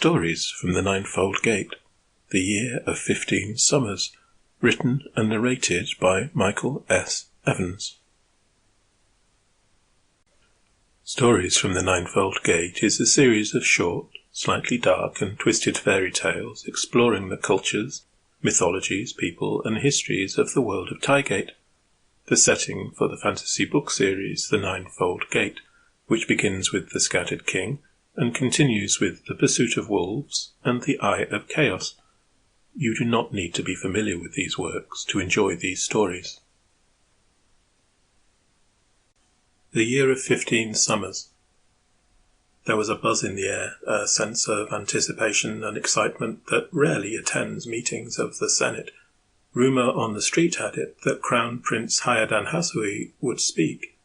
Stories from the Ninefold Gate, the Year of 15 Summers, written and narrated by Michael S. Evans. Stories from the Ninefold Gate is a series of short, slightly dark and twisted fairy tales exploring the cultures, mythologies, people and histories of the world of Tygate, the setting for the fantasy book series The Ninefold Gate, which begins with the Scattered King and continues with The Pursuit of Wolves and The Eye of Chaos. You do not need to be familiar with these works to enjoy these stories. The Year of 15 Summers. There was a buzz in the air, a sense of anticipation and excitement that rarely attends meetings of the Senate. Rumour on the street had it that Crown Prince Hayar-Dan-Hassui would speak.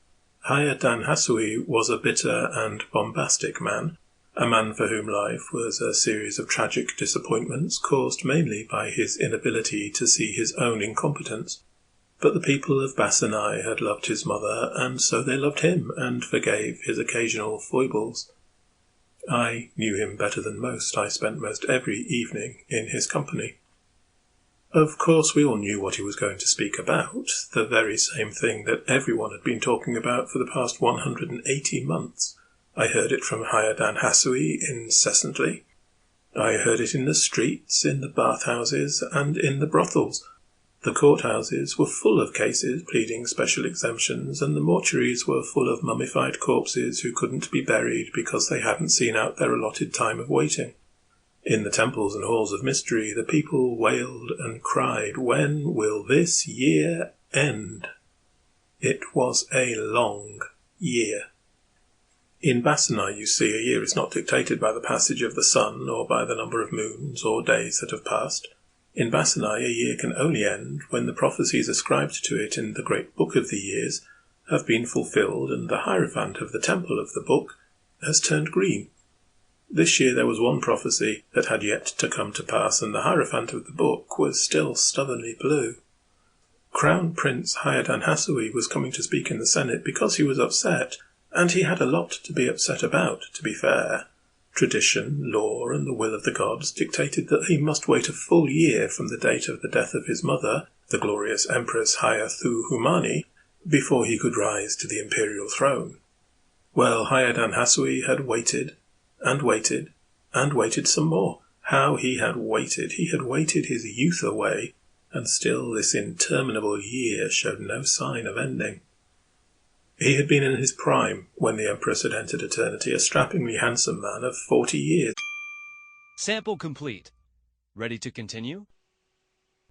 Hayar-Dan-Hassui was a bitter and bombastic man, a man for whom life was a series of tragic disappointments caused mainly by his inability to see his own incompetence. But the people of Bassanai had loved his mother, and so they loved him and forgave his occasional foibles. I knew him better than most. I spent most every evening in his company. Of course, we all knew what he was going to speak about, the very same thing that everyone had been talking about for the past 180 months. I heard it from Hayar-Dan-Hassui incessantly. I heard it in the streets, in the bathhouses, and in the brothels. The courthouses were full of cases pleading special exemptions, and the mortuaries were full of mummified corpses who couldn't be buried because they hadn't seen out their allotted time of waiting. In the temples and halls of mystery, the people wailed and cried, "When will this year end?" It was a long year. In Bassanai, you see, a year is not dictated by the passage of the sun or by the number of moons or days that have passed. In Bassanai, a year can only end when the prophecies ascribed to it in the great book of the years have been fulfilled and the hierophant of the temple of the book has turned green. This year there was one prophecy that had yet to come to pass, and the hierophant of the book was still stubbornly blue. Crown Prince Hayar-Dan-Hassui was coming to speak in the Senate because he was upset, and he had a lot to be upset about, to be fair. Tradition, law, and the will of the gods dictated that he must wait a full year from the date of the death of his mother, the glorious Empress Hayar-Thu-Humani, before he could rise to the imperial throne. Well, Hayar-Dan-Hassui had waited, and waited, and waited some more. How he had waited! He had waited his youth away, and still this interminable year showed no sign of ending. He had been in his prime when the Empress had entered eternity, a strappingly handsome man of 40 years. Sample complete. Ready to continue?